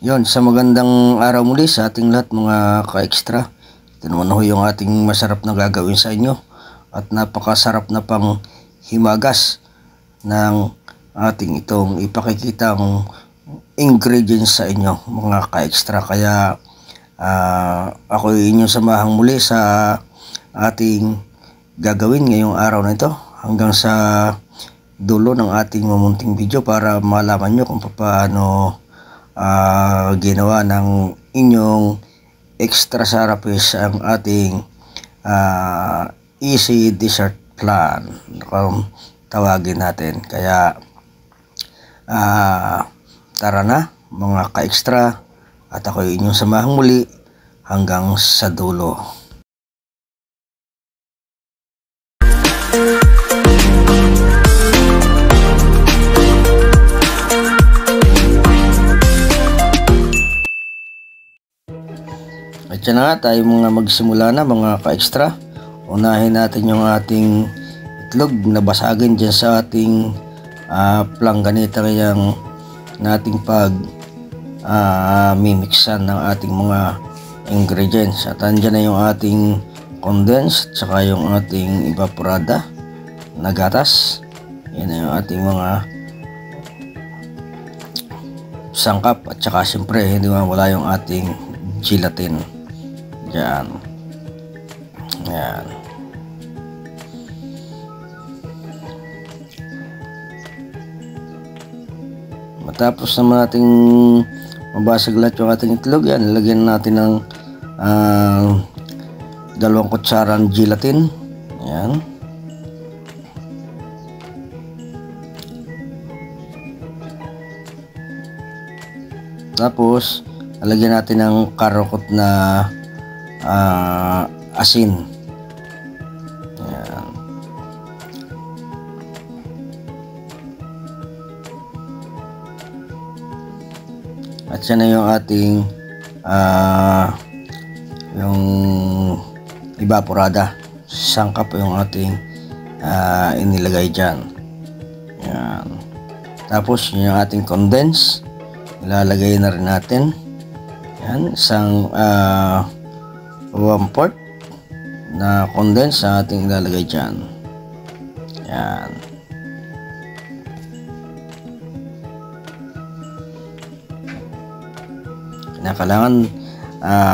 Yon, sa magandang araw muli sa ating lahat mga ka-extra. Ito naman ho yung ating masarap na gagawin sa inyo at napakasarap na pang himagas ng ating itong ipakikitang ingredients sa inyo mga ka-extra. Kaya ako inyong samahang muli sa ating gagawin ngayong araw na ito hanggang sa dulo ng ating mamunting video para malaman nyo kung paano ginawa ng inyong extra sarapis ang ating easy dessert plan kung tawagin natin. Kaya tara na mga ka-extra at ako inyong samahang muli hanggang sa dulo. At yan na nga, tayo mga magsimula na mga ka-extra. Unahin natin yung ating itlog na basagin dyan sa ating planganita kayang nating pag mimixan ng ating mga ingredients. At andyan na yung ating condensed saka yung ating evaporada na gatas. Yan na yung ating mga sangkap at saka siyempre hindi mawala yung ating gelatin. Yan. Yan. Matapos naman nating mabasag lahat yung ating itlog, yan, lagyan natin ng 2 kutsara ng gelatin. Yan. Tapos lagyan natin ng karokot na asin. Ayan. At yan na yung ating yung evaporada. Sangkap yung ating inilagay dyan. Ayan. Tapos yung ating condense ilalagay na rin natin. Yan, isang 1/4 na condense sa ating ilalagay dyan. Yan. Kailangan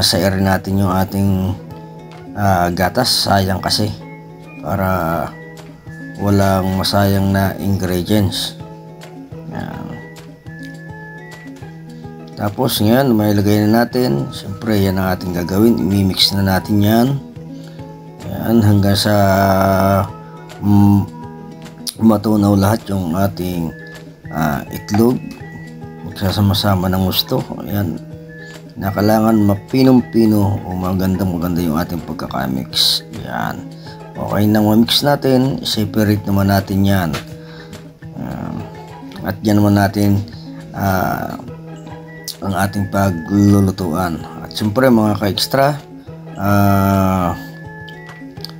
sairin natin yung ating gatas, sayang kasi, para walang masayang na ingredients. Yan. Tapos ngayon may ilagay na natin, siyempre yan ang ating gagawin, imimix na natin yan. Yan hanggang sa matunaw lahat yung ating itlog, magsasama-sama ng gusto. Yan, na kailangan mapinong-pino o maganda yung ating pagkakamix. Yan, okay nang mamix natin, separate naman natin yan. At yan naman natin ang ating paglulutuan. At siyempre mga ka-extra,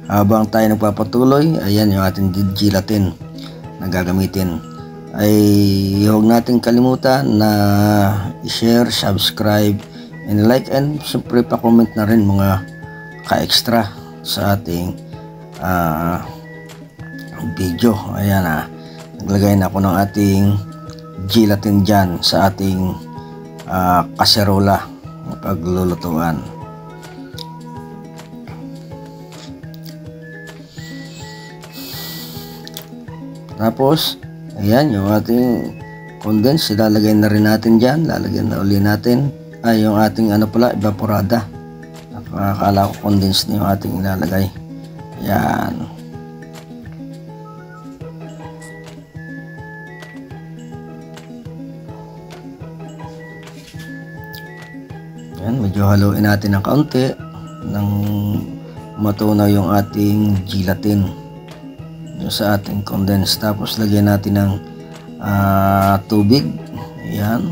habang tayo nagpapatuloy, ayan yung ating gelatin na gagamitin. Ay huwag natin kalimutan na i-share, subscribe, and like, and siyempre pa-comment na rin mga ka-extra sa ating video. Ayan naglagay na ako ng ating gelatin dyan sa ating kaserola na paglulutuan. Tapos ayan yung ating condense, ilalagay na rin natin dyan. Lalagyan na uli natin yung ating evaporada. Nakakala ko condense na yung ating ilalagay. Ayan. Yan, medyo haluin natin ng kaunti nang matunaw yung ating gelatin sa ating condense. Tapos lagyan natin ng tubig. Ayan.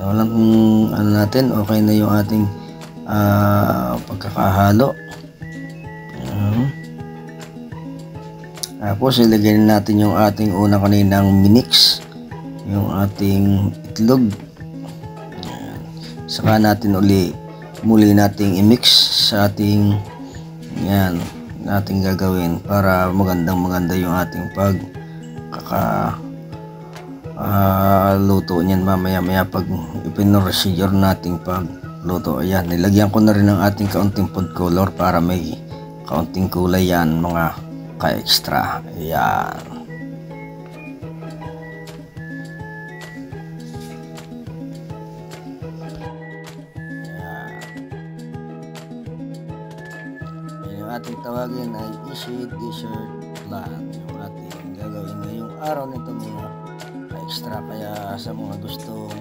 Walang natin, okay na yung ating pagkakahalo. Tapos ilagay natin yung ating una kaninang minix, yung ating itlog. Saka natin muli nating i-mix sa ating nating gagawin para maganda yung ating luto niyan mamaya pag ipinorecedure nating pagluto. Ayan, nilagyan ko na rin ng ating kaunting food color para may kaunting kulay yan mga ka-extra. Ayan. Ating tawagin ay easy dessert plan yung ating gagawin ngayong araw nito mga extra. Kaya sa mga gustong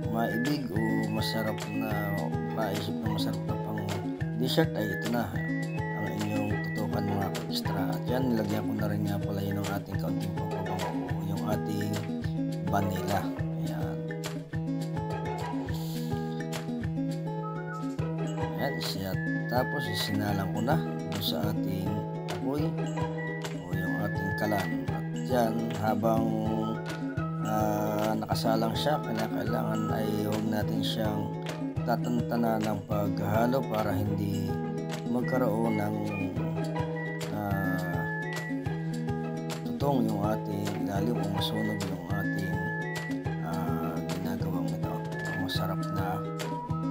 maibig o masarap na maisip na masarap na pang dessert ay ito na ang inyong tutukan mga extra. At yan, nilagyan ko na rin nga pala yun ang ating kaunting pampabango, yung ating vanilla. Ayan. Ayan siya. Tapos isinalang ko na sa ating apoy o yung ating kalan. At dyan, habang nakasalang siya, kailangan ay huwag natin siyang tatantana ng paghalo para hindi magkaroon ng tutong yung ating lalim o masunog yung ating ginagawang ito. Masarap na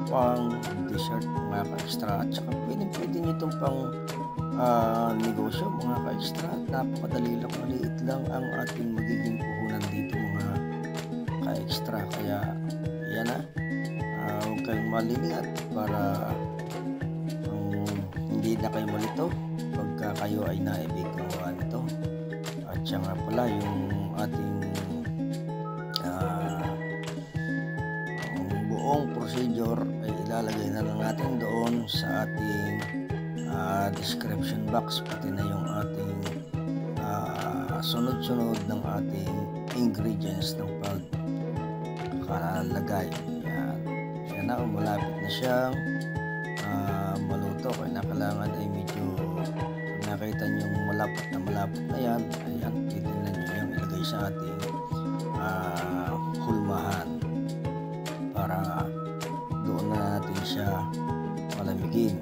pang dessert mga ka-extra. At saka pwede nyo itong pang negosyo mga ka-extra. Napakadali lang, maliit lang ang ating magiging puhunan dito mga ka-extra. Kaya yan na, huwag kayong malilingat para hindi na kayo malito pagka kayo ay naibig gumawa nito. At saka pala yung ating buong procedure ay ilalagay na lang natin doon sa ating description box, pati na yung ating sunod-sunod ng ating ingredients ng pagkalagay. Yan na, malapit na siyang maluto. Kailangan ay medyo nakita nyo malapot na yan. Ayan, pwede na nyo yung ilagay sa ating hulmahan para doon na natin siya malamigin.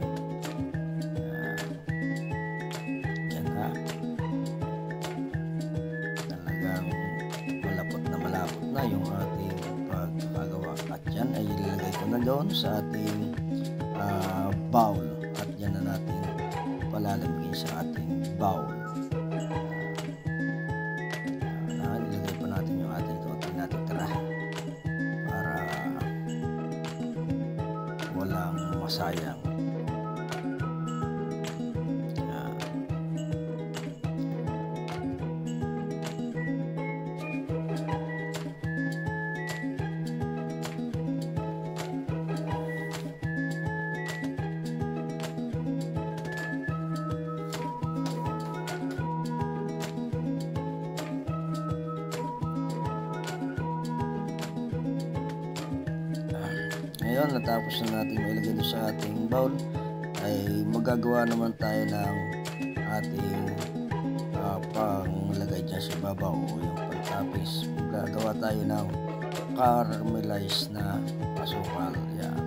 Yan na, talagang malapot na yung ating pagkagawa. At yan ay ilalagay ko na doon sa ating bowl. At yan na natin palalamigin sa ating bowl. Ilagay pa natin yung ating konti natitira para walang masayang. Ngayon, natapos na natin mailagay doon sa ating bowl, ay magagawa naman tayo ng ating panglagay dyan sa babaw o yung pagtapis. Magagawa tayo ng caramelized na asukal. Yan.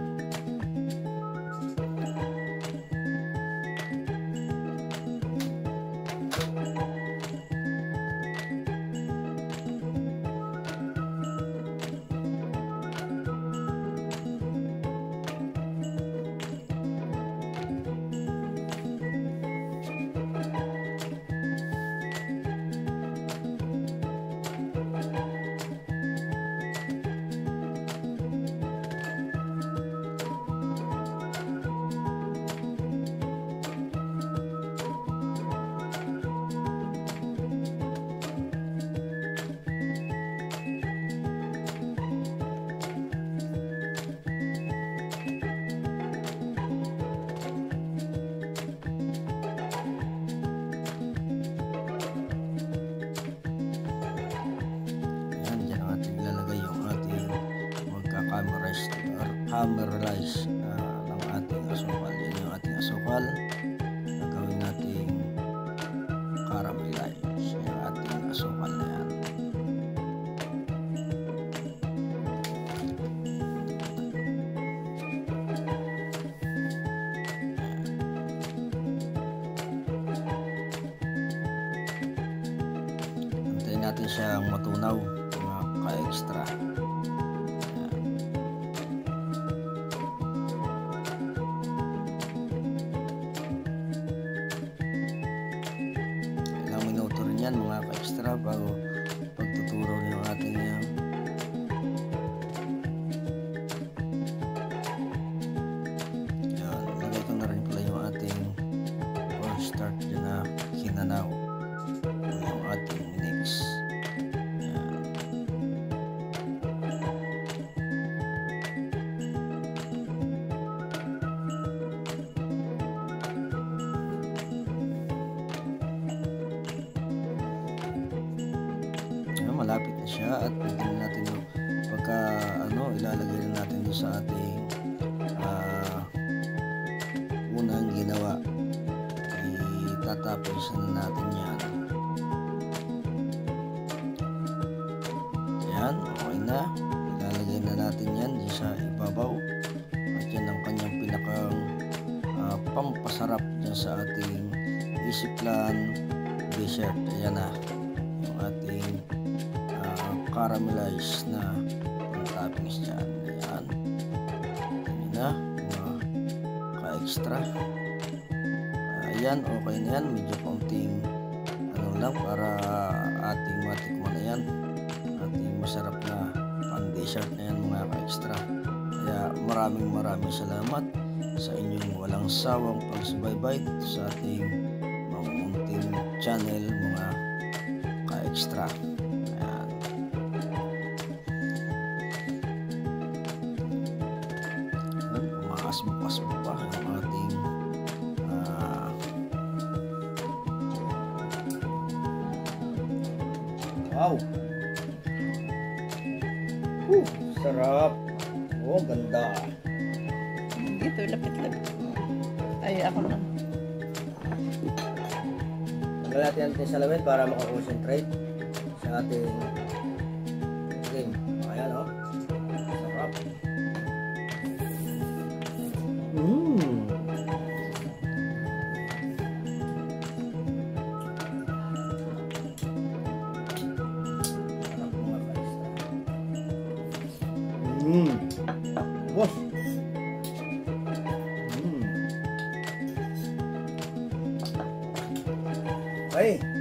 Caramelize ng ating asukal. Gagawin natin caramelize yung ating asukal na yan. Antayin natin siyang matunaw mga ka-extra. Yan mga ka-extra bago pagtuturo ng ating yan. Lagay ko na rin pala yung ating cornstarch dyan na hinanaw yung ating mix. Malapit na siya at pwede na natin yung pagka ilalagay na natin doon sa ating unang ginawa. Itatapos na natin yan. Ayan, okay na. Ilalagay na natin yan dyan sa ibabaw at yan ang kanyang pinakang pampasarap dyan sa ating easy plan dessert. Ayan na yung ating caramelized na toppings dyan. Ayan. Ayan na mga ka-extra. Ayan, okay na yan. Medyo kaunting lang para ating matikman na yan. Ating masarap na pan-dessert na yan mga ka-extra. Kaya maraming salamat sa inyong walang sawang pagsubaybay sa ating mamunting channel mga ka-extra. Bukas-bukas pa ang ating wow, sarap. Oh, ganda. Dito, lapit-lapit. Ay, ako na. Tanggal natin salamin para makakonsentrate sa ating game. Ayan, oh. Sarap. Bos. Okay.